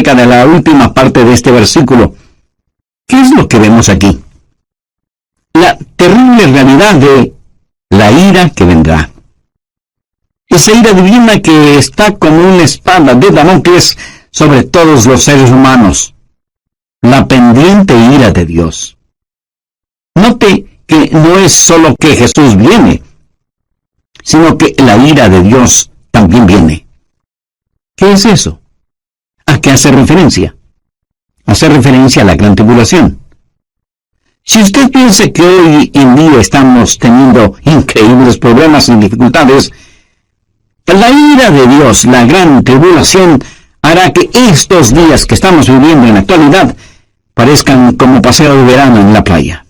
acerca de la última parte de este versículo. ¿Qué es lo que vemos aquí? La terrible realidad de la ira que vendrá. Esa ira divina que está como una espada de Damocles sobre todos los seres humanos. La pendiente ira de Dios. Note que no es solo que Jesús viene, sino que la ira de Dios también viene. ¿Qué es eso? ¿A qué hace referencia? Hace referencia a la gran tribulación. Si usted piensa que hoy en día estamos teniendo increíbles problemas y dificultades, la ira de Dios, la gran tribulación, hará que estos días que estamos viviendo en la actualidad parezcan como paseo de verano en la playa.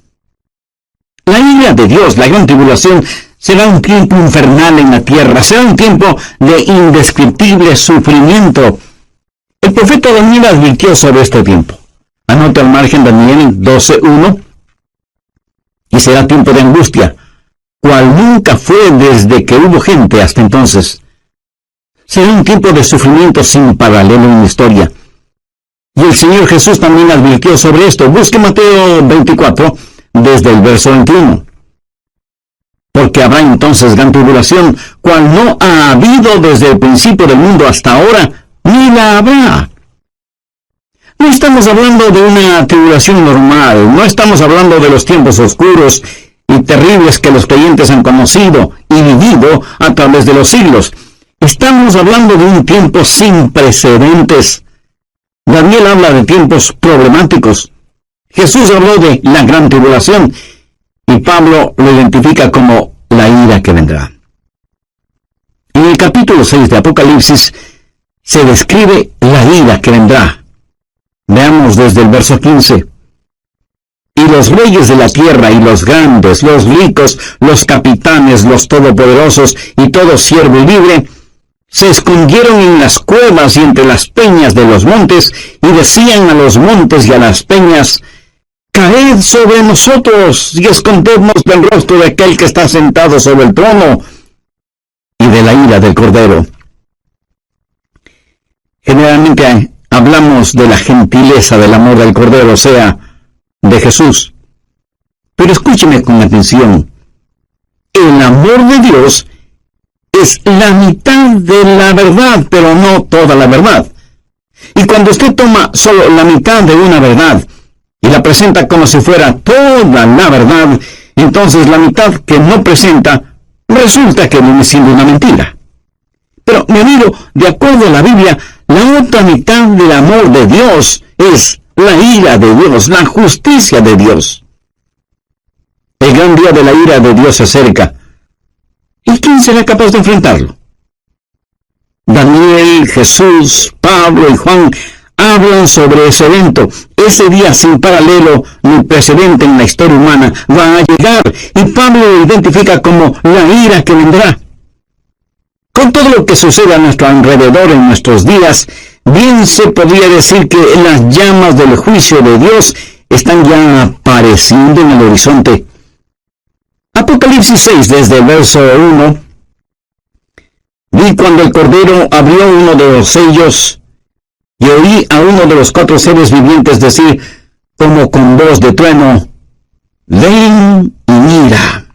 La ira de Dios, la gran tribulación, será un tiempo infernal en la tierra, será un tiempo de indescriptible sufrimiento. El profeta Daniel advirtió sobre este tiempo. Anota al margen Daniel 12:1. Y será tiempo de angustia, cual nunca fue desde que hubo gente hasta entonces. Será un tiempo de sufrimiento sin paralelo en la historia. Y el Señor Jesús también advirtió sobre esto. Busque Mateo 24, desde el verso 21. Porque habrá entonces gran tribulación, cual no ha habido desde el principio del mundo hasta ahora, ni la habrá. No estamos hablando de una tribulación normal, no estamos hablando de los tiempos oscuros y terribles que los creyentes han conocido y vivido a través de los siglos. Estamos hablando de un tiempo sin precedentes. Daniel habla de tiempos problemáticos. Jesús habló de la gran tribulación y Pablo lo identifica como la ira que vendrá. En el capítulo 6 de Apocalipsis se describe la ira que vendrá. Veamos desde el verso 15. Y los reyes de la tierra y los grandes, los ricos, los capitanes, los todopoderosos y todo siervo libre, se escondieron en las cuevas y entre las peñas de los montes, y decían a los montes y a las peñas: caed sobre nosotros y escondednos del rostro de aquel que está sentado sobre el trono y de la ira del Cordero. Generalmente hablamos de la gentileza del amor del Cordero, o sea, de Jesús. Pero escúcheme con atención. El amor de Dios es la mitad de la verdad, pero no toda la verdad. Y cuando usted toma solo la mitad de una verdad y la presenta como si fuera toda la verdad, entonces la mitad que no presenta resulta que viene siendo una mentira. Pero, mi amigo, de acuerdo a la Biblia, la otra mitad del amor de Dios es la ira de Dios, la justicia de Dios. El gran día de la ira de Dios se acerca. ¿Y quién será capaz de enfrentarlo? Daniel, Jesús, Pablo y Juan hablan sobre ese evento. Ese día sin paralelo ni precedente en la historia humana va a llegar, y Pablo lo identifica como la ira que vendrá. Con todo lo que sucede a nuestro alrededor en nuestros días, bien se podría decir que las llamas del juicio de Dios están ya apareciendo en el horizonte. Apocalipsis 6, desde el verso 1. Vi cuando el Cordero abrió uno de los sellos, y oí a uno de los 4 seres vivientes decir, como con voz de trueno: ven y mira.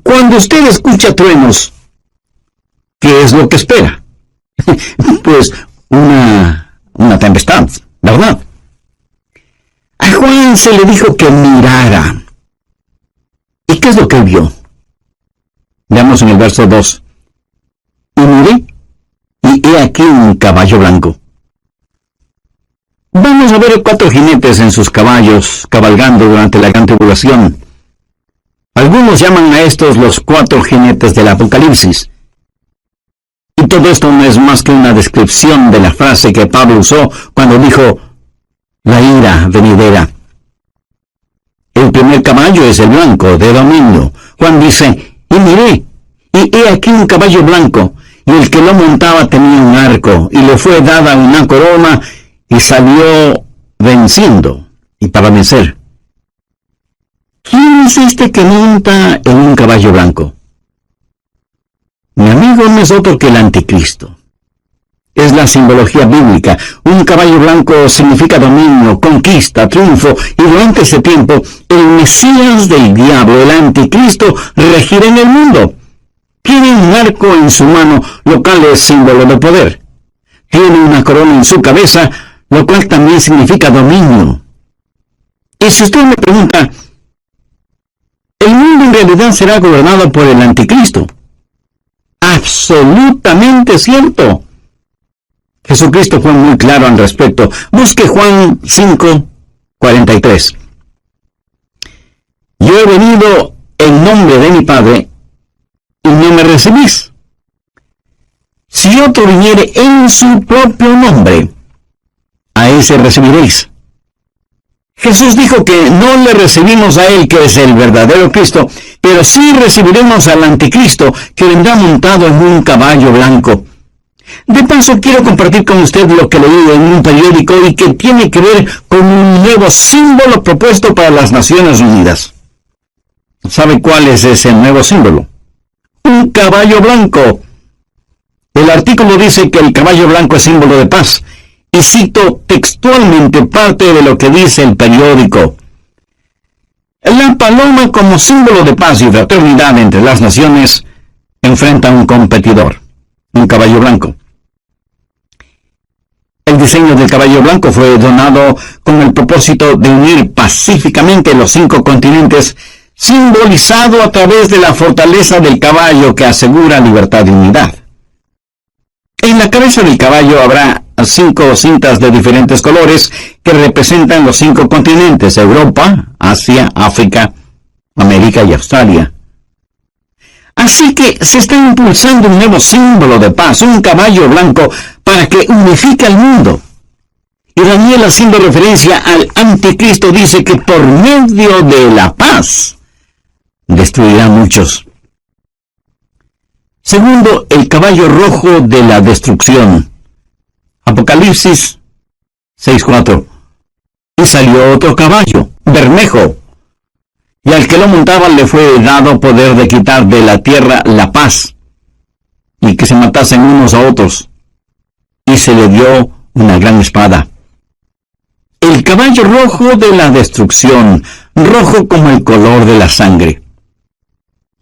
Cuando usted escucha truenos, ¿qué es lo que espera? Pues una tempestad, ¿verdad? A Juan se le dijo que mirara. ¿Y qué es lo que él vio? Veamos en el verso 2. Y miré, y he aquí un caballo blanco. Vamos a ver 4 jinetes en sus caballos, cabalgando durante la gran tribulación. Algunos llaman a estos los 4 jinetes del Apocalipsis. Y todo esto no es más que una descripción de la frase que Pablo usó cuando dijo: la ira venidera. El primer caballo es el blanco, de dominio. Juan dice: y miré, y he aquí un caballo blanco, y el que lo montaba tenía un arco, y le fue dada una corona, y salió venciendo, y para vencer. ¿Quién es este que monta en un caballo blanco? Mi amigo no es otro que el anticristo. es la simbología bíblica. Un caballo blanco significa dominio, conquista, triunfo, y durante ese tiempo, el Mesías del diablo, el anticristo, regirá en el mundo. Tiene un arco en su mano, lo cual es símbolo de poder. Tiene una corona en su cabeza, lo cual también significa dominio. Y si usted me pregunta, ¿el mundo en realidad será gobernado por el anticristo? Absolutamente cierto. Jesucristo fue muy claro al respecto. Busque Juan 5:43. Yo he venido en nombre de mi Padre, y no me recibís. Si otro viniere en su propio nombre, a ese recibiréis. Jesús dijo que no le recibimos a él, que es el verdadero Cristo, pero sí recibiremos al anticristo, que vendrá montado en un caballo blanco. De paso, quiero compartir con usted lo que leí en un periódico y que tiene que ver con un nuevo símbolo propuesto para las Naciones Unidas. ¿Sabe cuál es ese nuevo símbolo? Un caballo blanco. El artículo dice que el caballo blanco es símbolo de paz, y cito textualmente parte de lo que dice el periódico. La paloma, como símbolo de paz y fraternidad entre las naciones, enfrenta a un competidor, un caballo blanco. El diseño del caballo blanco fue donado con el propósito de unir pacíficamente los 5 continentes, simbolizado a través de la fortaleza del caballo que asegura libertad y unidad. En la cabeza del caballo habrá 5 cintas de diferentes colores que representan los 5 continentes: Europa, Asia, África, América y Australia. Así que se está impulsando un nuevo símbolo de paz, un caballo blanco, para que unifique al mundo. Y Daniel, haciendo referencia al anticristo, dice que por medio de la paz destruirá a muchos. Segundo, el caballo rojo de la destrucción. Apocalipsis 6:4. Y salió otro caballo, bermejo, y al que lo montaba le fue dado poder de quitar de la tierra la paz, y que se matasen unos a otros, y se le dio una gran espada. El caballo rojo de la destrucción, rojo como el color de la sangre.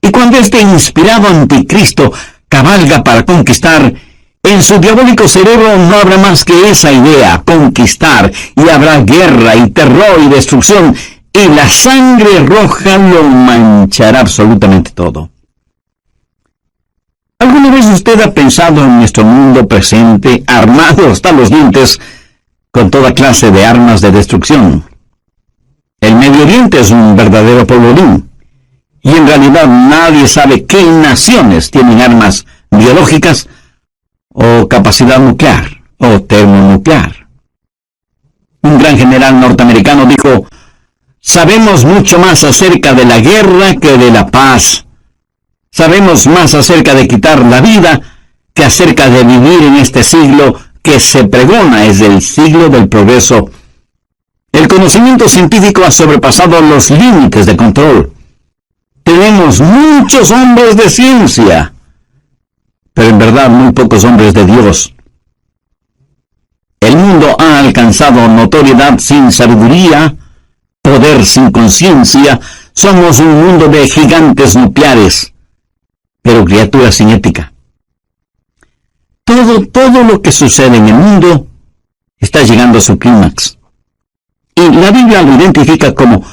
Y cuando este inspirado anticristo cabalga para conquistar, en su diabólico cerebro no habrá más que esa idea, conquistar, y habrá guerra y terror y destrucción, y la sangre roja lo manchará absolutamente todo. ¿Alguna vez usted ha pensado en nuestro mundo presente, armado hasta los dientes, con toda clase de armas de destrucción? El Medio Oriente es un verdadero polvorín, y en realidad nadie sabe qué naciones tienen armas biológicas o capacidad nuclear o termonuclear. Un gran general norteamericano dijo: sabemos mucho más acerca de la guerra que de la paz. Sabemos más acerca de quitar la vida que acerca de vivir en este siglo que se pregona es el siglo del progreso. El conocimiento científico ha sobrepasado los límites de control. Tenemos muchos hombres de ciencia, pero en verdad muy pocos hombres de Dios. El mundo ha alcanzado notoriedad sin sabiduría, poder sin conciencia. Somos un mundo de gigantes nucleares, pero criaturas sin ética. Todo lo que sucede en el mundo está llegando a su clímax. Y la Biblia lo identifica como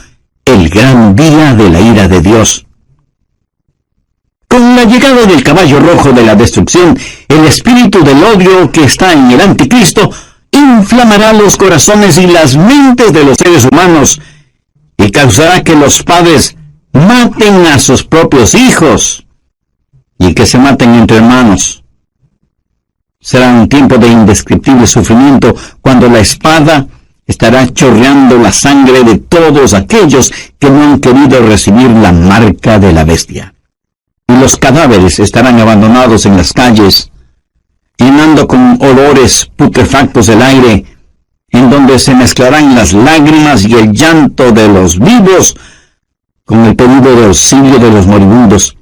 el gran día de la ira de Dios. Con la llegada del caballo rojo de la destrucción, el espíritu del odio que está en el anticristo inflamará los corazones y las mentes de los seres humanos y causará que los padres maten a sus propios hijos y que se maten entre hermanos. Será un tiempo de indescriptible sufrimiento cuando la espada estará chorreando la sangre de todos aquellos que no han querido recibir la marca de la bestia. Y los cadáveres estarán abandonados en las calles, llenando con olores putrefactos el aire, en donde se mezclarán las lágrimas y el llanto de los vivos con el pedido de auxilio de los moribundos.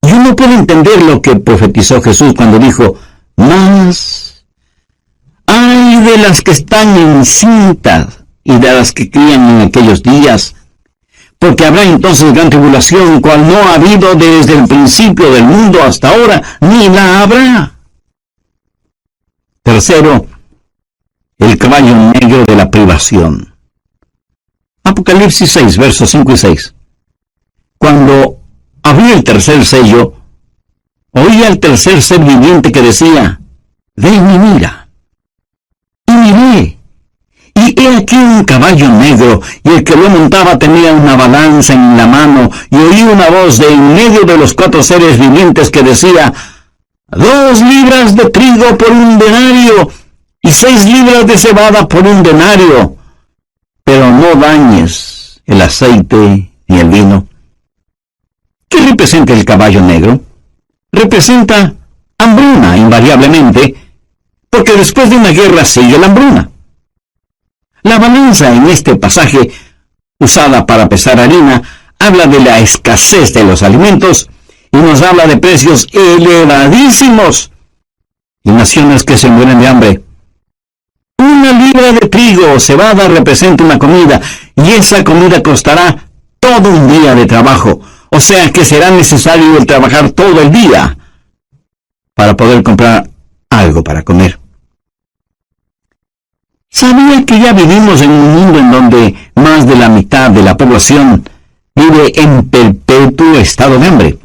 Y uno puede entender lo que profetizó Jesús cuando dijo: Mas ay de las que están encintas y de las que crían en aquellos días, porque habrá entonces gran tribulación, cual no ha habido desde el principio del mundo hasta ahora, ni la habrá. Tercero, el caballo negro de la privación. Apocalipsis 6, versos 5 y 6. Cuando abrió el tercer sello, oía al tercer ser viviente que decía: ven y mira. Y miré, y he aquí un caballo negro, y el que lo montaba tenía una balanza en la mano, y oí una voz de en medio de los 4 seres vivientes que decía: 2 libras de trigo por 1 denario, y 6 libras de cebada por 1 denario, pero no dañes el aceite ni el vino. ¿Qué representa el caballo negro? Representa hambruna, invariablemente, porque después de una guerra sigue la hambruna. La balanza en este pasaje, usada para pesar harina, habla de la escasez de los alimentos y nos habla de precios elevadísimos y naciones que se mueren de hambre. 1 libra de trigo o cebada representa una comida, y esa comida costará todo un día de trabajo, o sea que será necesario el trabajar todo el día para poder comprar algo para comer. ¿Sabía que ya vivimos en un mundo en donde más de la mitad de la población vive en perpetuo estado de hambre?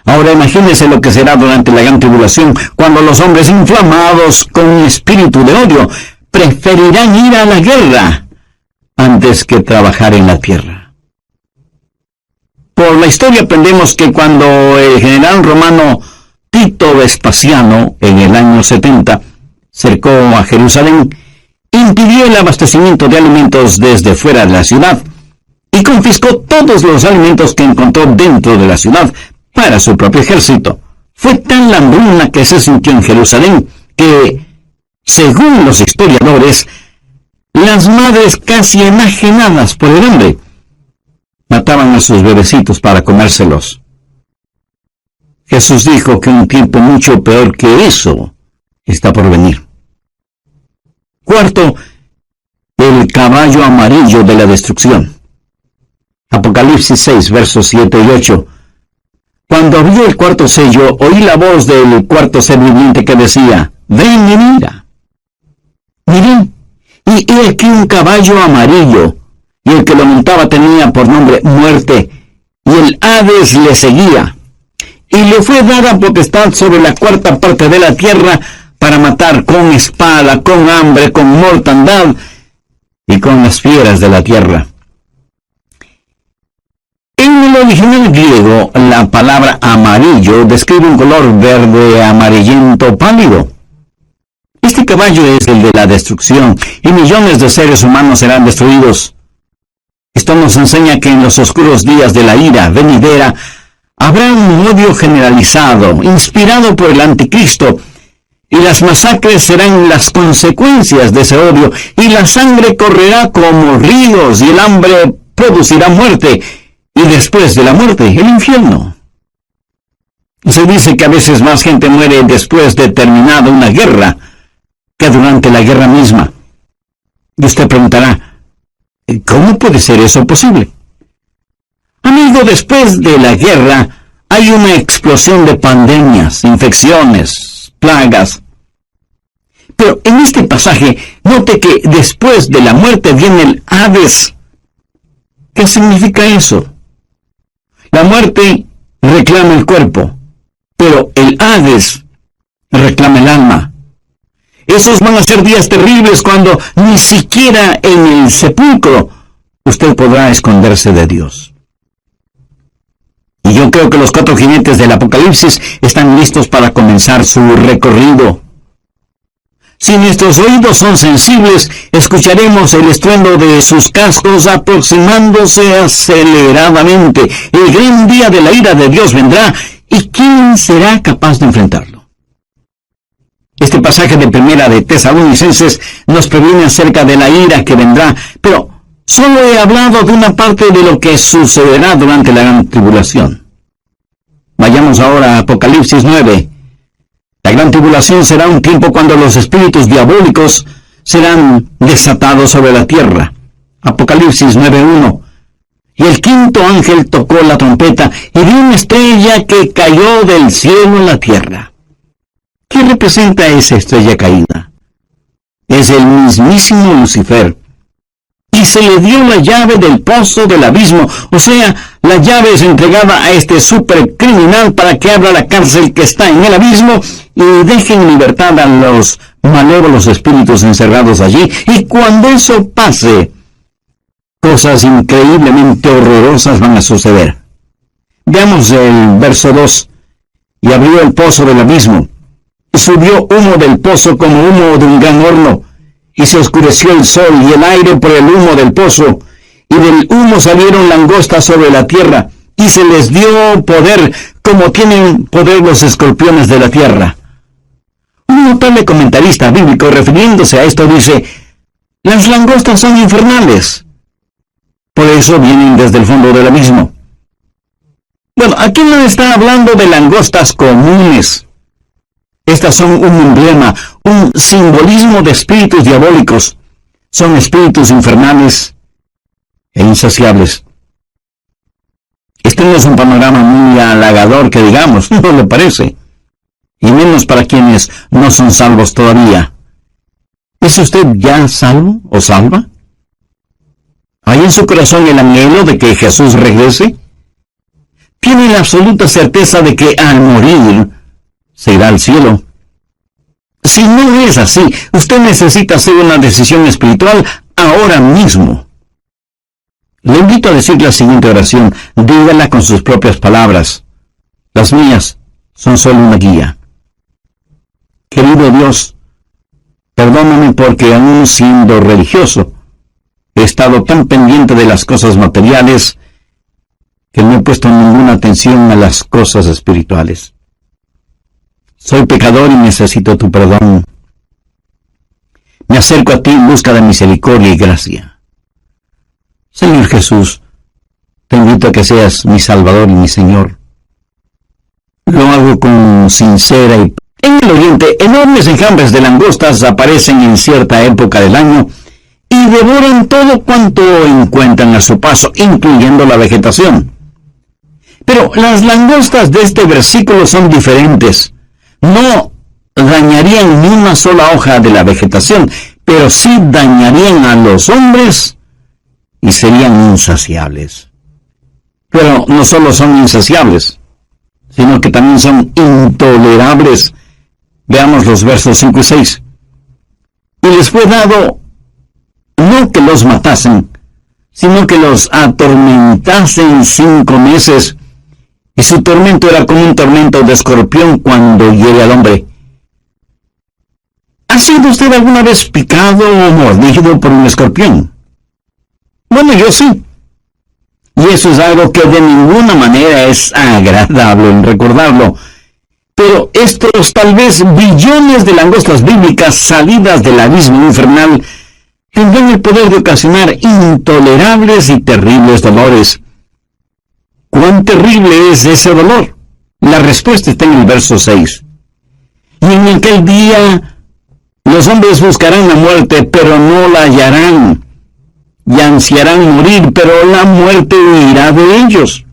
Ahora imagínense lo que será durante la gran tribulación, cuando los hombres inflamados con un espíritu de odio preferirán ir a la guerra antes que trabajar en la tierra. Por la historia aprendemos que cuando el general romano Tito Vespasiano, en el año 70, cercó a Jerusalén, impidió el abastecimiento de alimentos desde fuera de la ciudad y confiscó todos los alimentos que encontró dentro de la ciudad para su propio ejército. Fue tan la hambruna que se sintió en Jerusalén que, según los historiadores, las madres casi enajenadas por el hambre mataban a sus bebecitos para comérselos. Jesús dijo que un tiempo mucho peor que eso está por venir. Cuarto, el caballo amarillo de la destrucción. Apocalipsis 6, versos 7 y 8. Cuando abrió el 4º sello, oí la voz del 4º ser viviente que decía: ven y mira. Miré, y he aquí un caballo amarillo, y el que lo montaba tenía por nombre Muerte, y el Hades le seguía. Y le fue dada potestad sobre la 4ª parte de la tierra para matar con espada, con hambre, con mortandad y con las fieras de la tierra. En el original griego, la palabra amarillo describe un color verde amarillento pálido. Este caballo es el de la destrucción, y millones de seres humanos serán destruidos. Esto nos enseña que en los oscuros días de la ira venidera habrá un odio generalizado, inspirado por el anticristo, y las masacres serán las consecuencias de ese odio, y la sangre correrá como ríos, y el hambre producirá muerte, y después de la muerte, el infierno. Se dice que a veces más gente muere después de terminada una guerra que durante la guerra misma. Y usted preguntará, ¿cómo puede ser eso posible? Amigo, después de la guerra hay una explosión de pandemias, infecciones, plagas. Pero en este pasaje, note que después de la muerte viene el Hades. ¿Qué significa eso? La muerte reclama el cuerpo, pero el Hades reclama el alma. Esos van a ser días terribles cuando ni siquiera en el sepulcro usted podrá esconderse de Dios. Y yo creo que los 4 jinetes del Apocalipsis están listos para comenzar su recorrido. Si nuestros oídos son sensibles, escucharemos el estruendo de sus cascos aproximándose aceleradamente. El gran día de la ira de Dios vendrá, ¿y quién será capaz de enfrentarlo? Este pasaje de Primera de Tesalonicenses nos previene acerca de la ira que vendrá, pero solo he hablado de una parte de lo que sucederá durante la gran tribulación. Vayamos ahora a Apocalipsis 9. La gran tribulación será un tiempo cuando los espíritus diabólicos serán desatados sobre la tierra. Apocalipsis 9:1. Y el quinto ángel tocó la trompeta y vi una estrella que cayó del cielo a la tierra. ¿Qué representa esa estrella caída? Es el mismísimo Lucifer. Y se le dio la llave del pozo del abismo, o sea, la llave es entregada a este supercriminal para que abra la cárcel que está en el abismo y deje en libertad a los malévolos espíritus encerrados allí. Y cuando eso pase, cosas increíblemente horrorosas van a suceder. Veamos el verso 2. Y abrió el pozo del abismo, y subió humo del pozo como humo de un gran horno, y se oscureció el sol y el aire por el humo del pozo, y del humo salieron langostas sobre la tierra, y se les dio poder como tienen poder los escorpiones de la tierra. Un notable comentarista bíblico refiriéndose a esto dice: las langostas son infernales, por eso vienen desde el fondo del abismo. Bueno, aquí no está hablando de langostas comunes. Estas son un emblema, un simbolismo de espíritus diabólicos. Son espíritus infernales e insaciables. Este no es un panorama muy halagador que digamos, ¿no le parece? Y menos para quienes no son salvos todavía. ¿Es usted ya salvo o salva? ¿Hay en su corazón el anhelo de que Jesús regrese? ¿Tiene la absoluta certeza de que al morir se irá al cielo? Si no es así, usted necesita hacer una decisión espiritual ahora mismo. Le invito a decir la siguiente oración. Dígala con sus propias palabras. Las mías son solo una guía. Querido Dios, perdóname porque aún siendo religioso, he estado tan pendiente de las cosas materiales que no he puesto ninguna atención a las cosas espirituales. Soy pecador y necesito tu perdón. Me acerco a ti en busca de misericordia y gracia. Señor Jesús, te invito a que seas mi Salvador y mi Señor. Lo hago con sincera y... En el oriente, enormes enjambres de langostas aparecen en cierta época del año y devoran todo cuanto encuentran a su paso, incluyendo la vegetación. Pero las langostas de este versículo son diferentes. No dañarían ni una sola hoja de la vegetación, pero sí dañarían a los hombres y serían insaciables. Pero no solo son insaciables, sino que también son intolerables. Veamos los versos 5 y 6. Y les fue dado no que los matasen, sino que los atormentasen 5 meses, y su tormento era como un tormento de escorpión cuando hiere al hombre. ¿Ha sido usted alguna vez picado o mordido por un escorpión? Bueno, yo sí. Y eso es algo que de ninguna manera es agradable en recordarlo. Pero estos tal vez billones de langostas bíblicas salidas del abismo infernal tendrán el poder de ocasionar intolerables y terribles dolores. ¿Cuán terrible es ese dolor? La respuesta está en el verso 6. Y en aquel día los hombres buscarán la muerte, pero no la hallarán. Y ansiarán morir, pero la muerte huirá de ellos.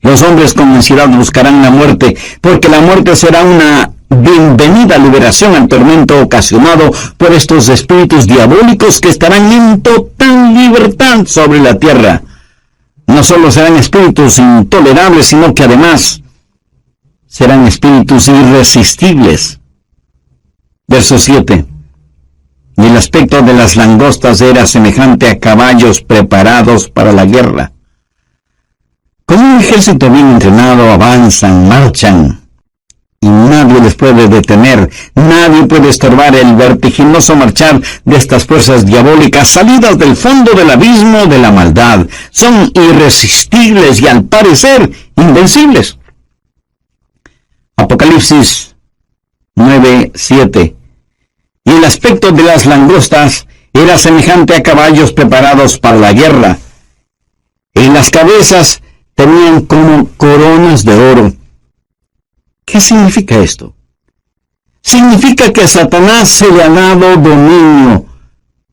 Los hombres con ansiedad buscarán la muerte, porque la muerte será una bienvenida liberación al tormento ocasionado por estos espíritus diabólicos que estarán en total libertad sobre la tierra. No solo serán espíritus intolerables, sino que además serán espíritus irresistibles. Verso 7. Y el aspecto de las langostas era semejante a caballos preparados para la guerra. Como un ejército bien entrenado, avanzan, marchan, y nadie les puede detener, nadie puede estorbar el vertiginoso marchar de estas fuerzas diabólicas salidas del fondo del abismo de la maldad. Son irresistibles y al parecer invencibles. Apocalipsis 9:7. Y el aspecto de las langostas era semejante a caballos preparados para la guerra. En las cabezas tenían como coronas de oro. ¿Qué significa esto? significa que a Satanás se le ha dado dominio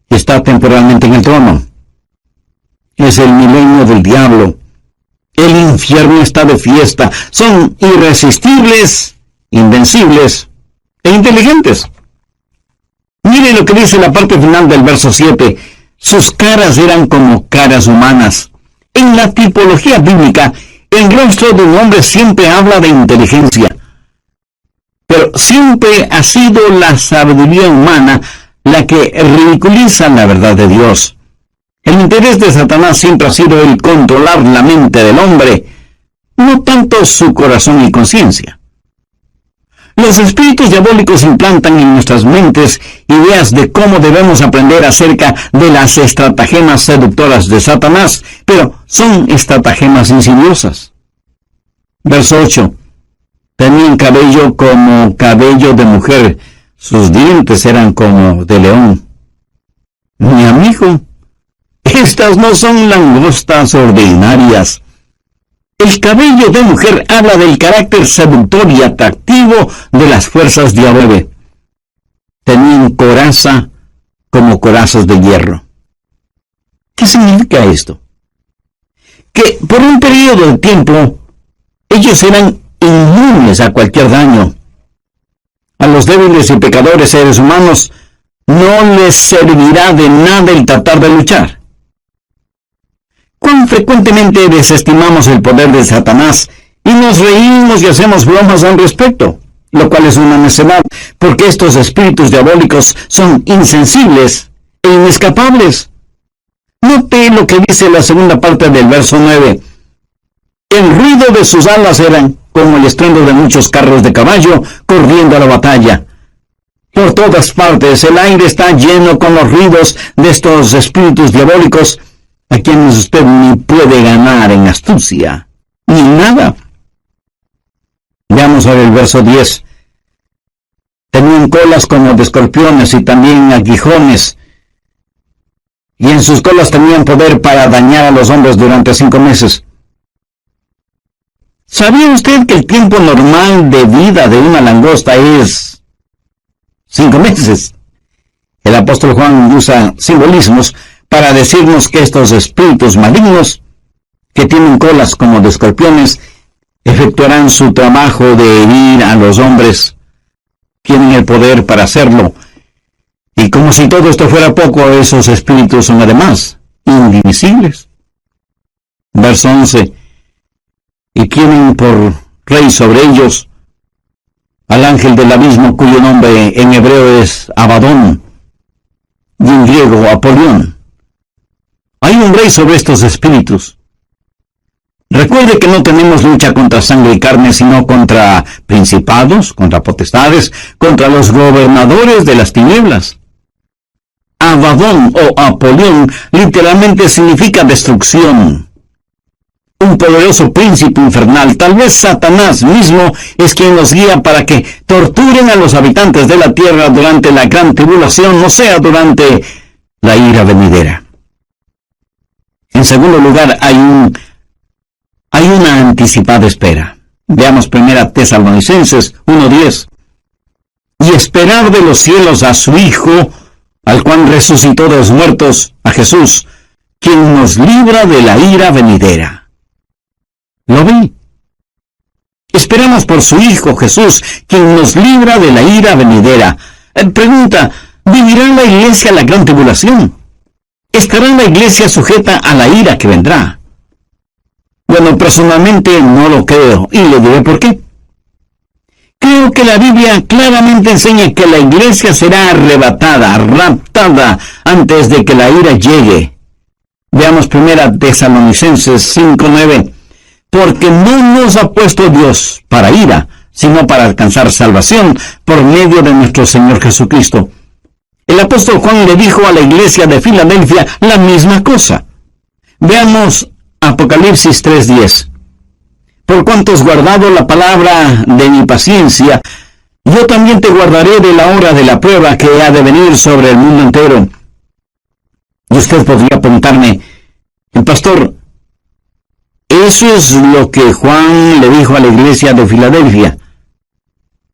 y está temporalmente en el trono. Es el milenio del diablo. El infierno está de fiesta. Son irresistibles, invencibles e inteligentes. Mire lo que dice la parte final del verso 7. Sus caras eran como caras humanas. En la tipología bíblica, el rostro de un hombre siempre habla de inteligencia. Pero siempre ha sido la sabiduría humana la que ridiculiza la verdad de Dios. El interés de Satanás siempre ha sido el controlar la mente del hombre, no tanto su corazón y conciencia. Los espíritus diabólicos implantan en nuestras mentes ideas de cómo debemos aprender acerca de las estratagemas seductoras de Satanás, pero son estratagemas insidiosas. Verso 8. Tenían cabello como cabello de mujer, sus dientes eran como de león. Mi amigo, estas no son langostas ordinarias. El cabello de mujer habla del carácter seductor y atractivo de las fuerzas diabólicas. Tenían coraza como corazas de hierro. ¿Qué significa esto? Que por un periodo de tiempo ellos eran inmunes a cualquier daño. A los débiles y pecadores seres humanos no les servirá de nada el tratar de luchar. ¿Cuán frecuentemente desestimamos el poder de Satanás y nos reímos y hacemos bromas al respecto? Lo cual es una necedad, porque estos espíritus diabólicos son insensibles e inescapables. Note lo que dice la segunda parte del verso 9. El ruido de sus alas eran como el estruendo de muchos carros de caballo corriendo a la batalla. Por todas partes el aire está lleno con los ruidos de estos espíritus diabólicos, a quienes usted ni puede ganar en astucia, ni nada. Veamos ahora el verso 10. Tenían colas como de escorpiones y también aguijones, y en sus colas tenían poder para dañar a los hombres durante 5 meses. ¿Sabía usted que el tiempo normal de vida de una langosta es 5 meses? El apóstol Juan usa simbolismos para decirnos que estos espíritus malignos, que tienen colas como de escorpiones, efectuarán su trabajo de herir a los hombres. Tienen el poder para hacerlo. Y como si todo esto fuera poco, esos espíritus son además indivisibles. Verso 11. Y tienen por rey sobre ellos al ángel del abismo, cuyo nombre en hebreo es Abadón y en griego Apolión. Hay un rey sobre estos espíritus. Recuerde que no tenemos lucha contra sangre y carne, sino contra principados, contra potestades, contra los gobernadores de las tinieblas. Abadón o Apolión literalmente significa destrucción. Un poderoso príncipe infernal, tal vez Satanás mismo, es quien los guía para que torturen a los habitantes de la tierra durante la gran tribulación, o sea, durante la ira venidera. En segundo lugar, hay una anticipada espera. Veamos 1 Tesalonicenses 1:10. Y esperar de los cielos a su Hijo, al cual resucitó de los muertos, a Jesús, quien nos libra de la ira venidera. ¿Lo vi? Esperamos por su Hijo Jesús, quien nos libra de la ira venidera. Pregunta, ¿vivirá la iglesia la gran tribulación? ¿Estará la iglesia sujeta a la ira que vendrá? Bueno, personalmente no lo creo, y le diré por qué. Creo que la Biblia claramente enseña que la iglesia será arrebatada, raptada, antes de que la ira llegue. Veamos 1 Tesalonicenses 5:9. Porque no nos ha puesto Dios para ira, sino para alcanzar salvación por medio de nuestro Señor Jesucristo. El apóstol Juan le dijo a la iglesia de Filadelfia la misma cosa. Veamos Apocalipsis 3:10. Por cuanto has guardado la palabra de mi paciencia, yo también te guardaré de la hora de la prueba que ha de venir sobre el mundo entero. Y usted podría preguntarme, pastor, eso es lo que Juan le dijo a la iglesia de Filadelfia,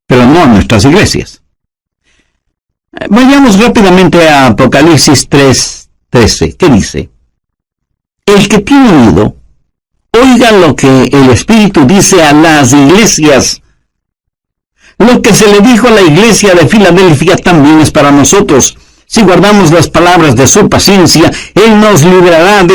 pero no a nuestras iglesias. Vayamos rápidamente a Apocalipsis 3:13. ¿Qué dice? El que tiene oído, oiga lo que el Espíritu dice a las iglesias. Lo que se le dijo a la iglesia de Filadelfia también es para nosotros. Si guardamos las palabras de su paciencia, Él nos librará de...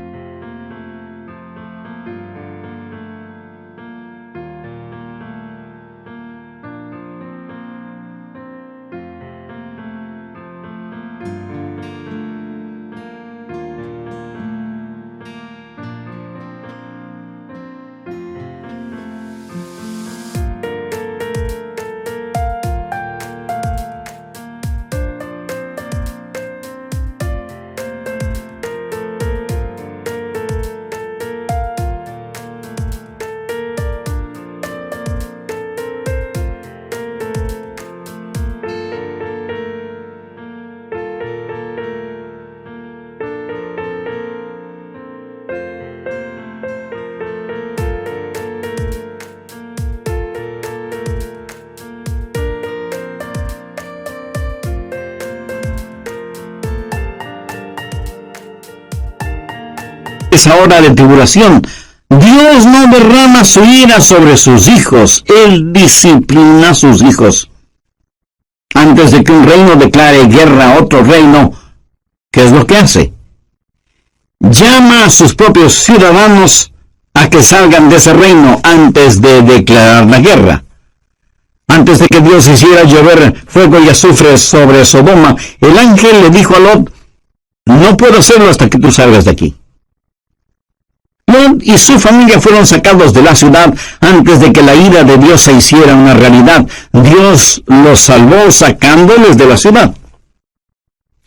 esa hora de tribulación. Dios no derrama su ira sobre sus hijos. Él disciplina a sus hijos. Antes de que un reino declare guerra a otro reino, ¿qué es lo que hace? Llama a sus propios ciudadanos a que salgan de ese reino antes de declarar la guerra. Antes de que Dios hiciera llover fuego y azufre sobre Sodoma, el ángel le dijo a Lot: no puedo hacerlo hasta que tú salgas de aquí. Lot y su familia fueron sacados de la ciudad antes de que la ira de Dios se hiciera una realidad. Dios los salvó sacándoles de la ciudad.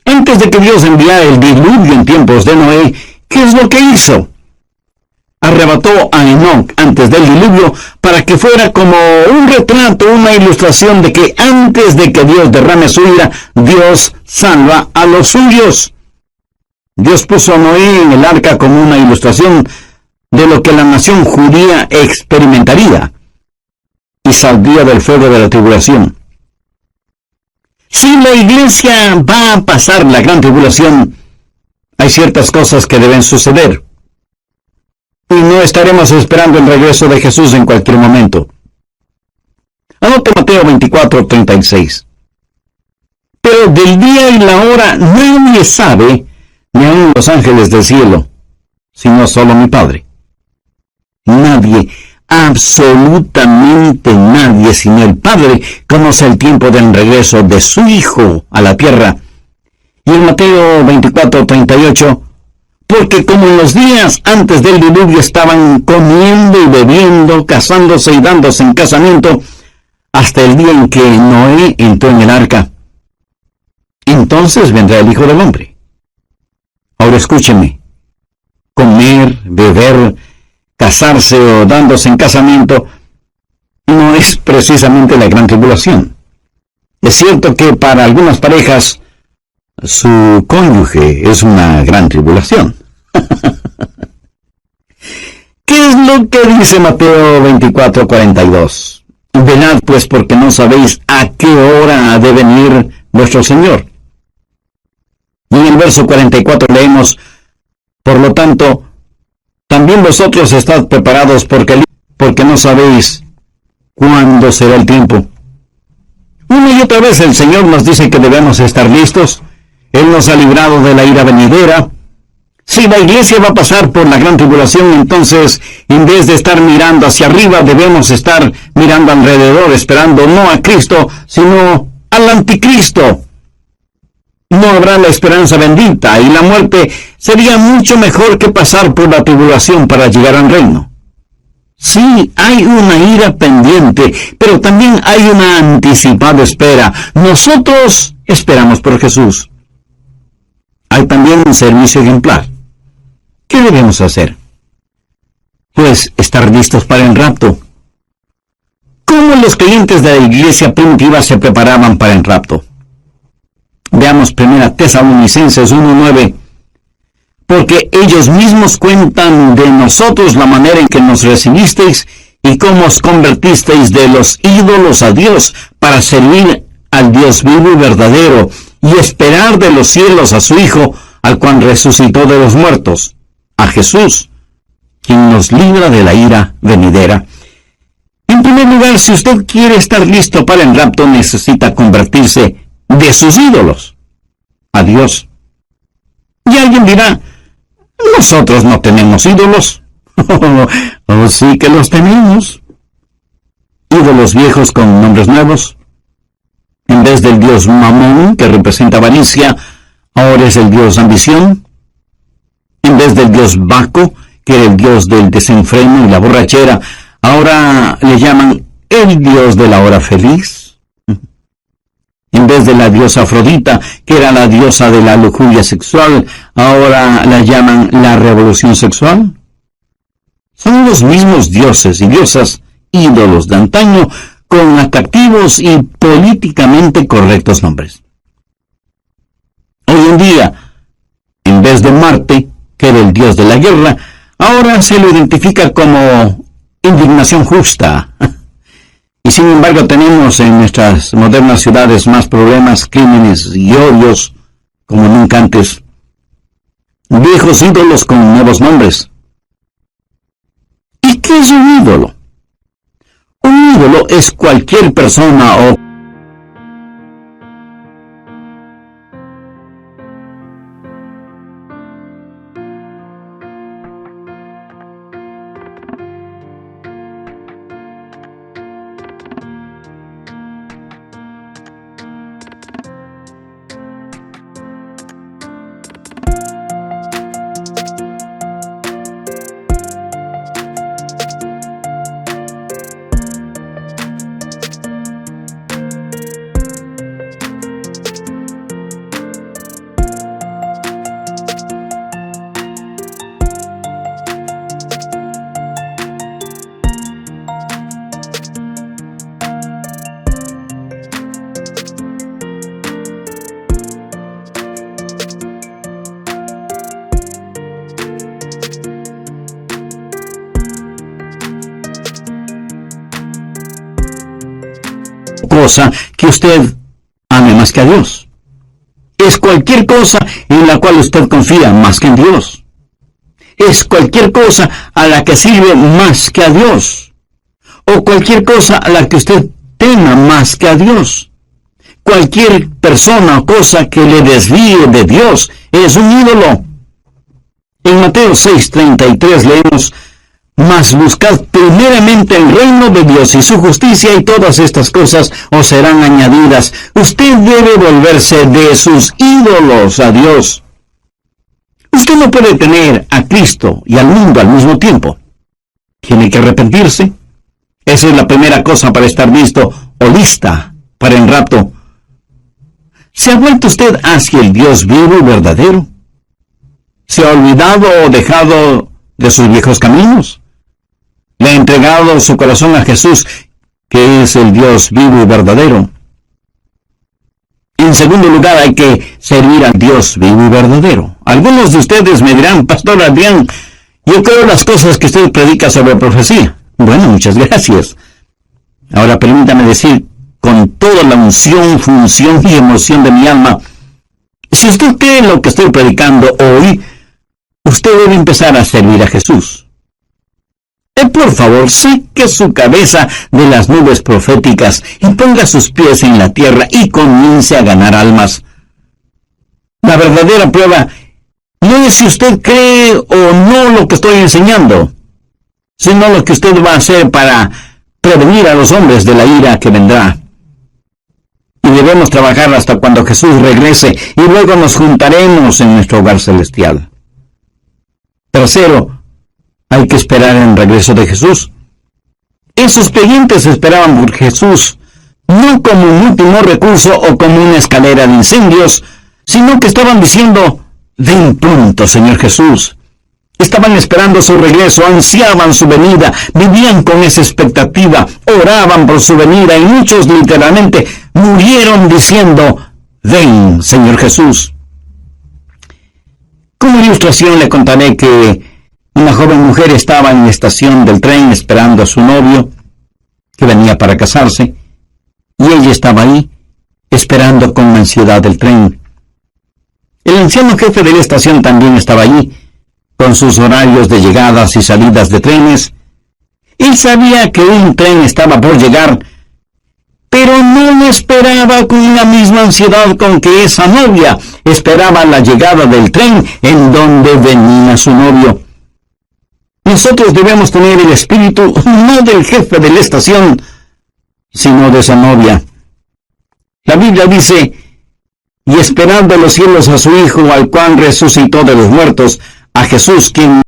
Antes de que Dios enviara el diluvio en tiempos de Noé, ¿qué es lo que hizo? Arrebató a Enoc antes del diluvio para que fuera como un retrato, una ilustración de que antes de que Dios derrame su ira, Dios salva a los suyos. Dios puso a Noé en el arca como una ilustración de lo que la nación judía experimentaría y saldría del fuego de la tribulación. Si la iglesia va a pasar la gran tribulación, hay ciertas cosas que deben suceder. Y no estaremos esperando el regreso de Jesús en cualquier momento. Anote Mateo 24:36. Pero del día y la hora nadie sabe, ni aun los ángeles del cielo, sino solo mi Padre. Nadie, absolutamente nadie, sino el Padre, conoce el tiempo del regreso de su Hijo a la tierra. Y en Mateo 24:38, porque como en los días antes del diluvio estaban comiendo y bebiendo, casándose y dándose en casamiento, hasta el día en que Noé entró en el arca, entonces vendrá el Hijo del Hombre. Ahora escúcheme, comer, beber, casarse o dándose en casamiento no es precisamente la gran tribulación. Es cierto que para algunas parejas su cónyuge es una gran tribulación. ¿Qué es lo que dice Mateo 24:42? Velad pues, porque no sabéis a qué hora ha de venir vuestro Señor. Y en el verso 44 leemos: por lo tanto, también vosotros estad preparados, porque no sabéis cuándo será el tiempo. Una y otra vez el Señor nos dice que debemos estar listos. Él nos ha librado de la ira venidera. Si la iglesia va a pasar por la gran tribulación, entonces, en vez de estar mirando hacia arriba, debemos estar mirando alrededor, esperando no a Cristo, sino al anticristo. No habrá la esperanza bendita, y la muerte sería mucho mejor que pasar por la tribulación para llegar al reino. Sí, hay una ira pendiente, pero también hay una anticipada espera. Nosotros esperamos por Jesús. Hay también un servicio ejemplar. ¿Qué debemos hacer? Pues estar listos para el rapto. ¿Cómo los creyentes de la iglesia primitiva se preparaban para el rapto? Veamos 1 Tesalonicenses 1:9. Porque ellos mismos cuentan de nosotros la manera en que nos recibisteis y cómo os convertisteis de los ídolos a Dios para servir al Dios vivo y verdadero, y esperar de los cielos a su Hijo, al cual resucitó de los muertos, a Jesús, quien nos libra de la ira venidera. En primer lugar, si usted quiere estar listo para el rapto, necesita convertirse de sus ídolos a Dios. Y alguien dirá, nosotros no tenemos ídolos. Oh, sí que los tenemos. Ídolos viejos con nombres nuevos. En vez del dios Mamón, que representa avaricia, ahora es el dios ambición. En vez del dios Baco, que era el dios del desenfreno y la borrachera, ahora le llaman el dios de la hora feliz. En vez de la diosa Afrodita, que era la diosa de la lujuria sexual, ahora la llaman la revolución sexual. Son los mismos dioses y diosas, ídolos de antaño, con atractivos y políticamente correctos nombres. Hoy en día, en vez de Marte, que era el dios de la guerra, ahora se lo identifica como indignación justa. Y sin embargo tenemos en nuestras modernas ciudades más problemas, crímenes y odios como nunca antes. Viejos ídolos con nuevos nombres. ¿Y qué es un ídolo? Un ídolo es cualquier persona o cosa que usted ame más que a Dios. Es cualquier cosa en la cual usted confía más que en Dios. Es cualquier cosa a la que sirve más que a Dios. O cualquier cosa a la que usted tema más que a Dios. Cualquier persona o cosa que le desvíe de Dios es un ídolo. En Mateo 6:33 leemos: mas buscad primeramente el reino de Dios y su justicia, y todas estas cosas os serán añadidas. Usted debe volverse de sus ídolos a Dios. Usted no puede tener a Cristo y al mundo al mismo tiempo. Tiene que arrepentirse. Esa es la primera cosa para estar listo o lista para el rapto. ¿Se ha vuelto usted hacia el Dios vivo y verdadero? ¿Se ha olvidado o dejado de sus viejos caminos? ¿Le ha entregado su corazón a Jesús, que es el Dios vivo y verdadero? En segundo lugar, hay que servir al Dios vivo y verdadero. Algunos de ustedes me dirán: Pastor Adrián, yo creo las cosas que usted predica sobre profecía. Bueno, muchas gracias. Ahora permítame decir, con toda la unción, función y emoción de mi alma, si usted cree lo que estoy predicando hoy, usted debe empezar a servir a Jesús. Por favor, saque su cabeza de las nubes proféticas y ponga sus pies en la tierra y comience a ganar almas. La verdadera prueba no es si usted cree o no lo que estoy enseñando, sino lo que usted va a hacer para prevenir a los hombres de la ira que vendrá. Y debemos trabajar hasta cuando Jesús regrese, y luego nos juntaremos en nuestro hogar celestial. Tercero, hay que esperar el regreso de Jesús. Esos creyentes esperaban por Jesús, no como un último recurso o como una escalera de incendios, sino que estaban diciendo: ven pronto, Señor Jesús. Estaban esperando su regreso, ansiaban su venida, vivían con esa expectativa, oraban por su venida, y muchos literalmente murieron diciendo: ven, Señor Jesús. Como ilustración le contaré que una joven mujer estaba en la estación del tren esperando a su novio, que venía para casarse, y ella estaba ahí, esperando con ansiedad el tren. El anciano jefe de la estación también estaba allí, con sus horarios de llegadas y salidas de trenes. Él sabía que un tren estaba por llegar, pero no lo esperaba con la misma ansiedad con que esa novia esperaba la llegada del tren en donde venía su novio. Nosotros debemos tener el espíritu no del jefe de la estación, sino de esa novia. La Biblia dice: y esperando los cielos a su Hijo, al cual resucitó de los muertos, a Jesús, quien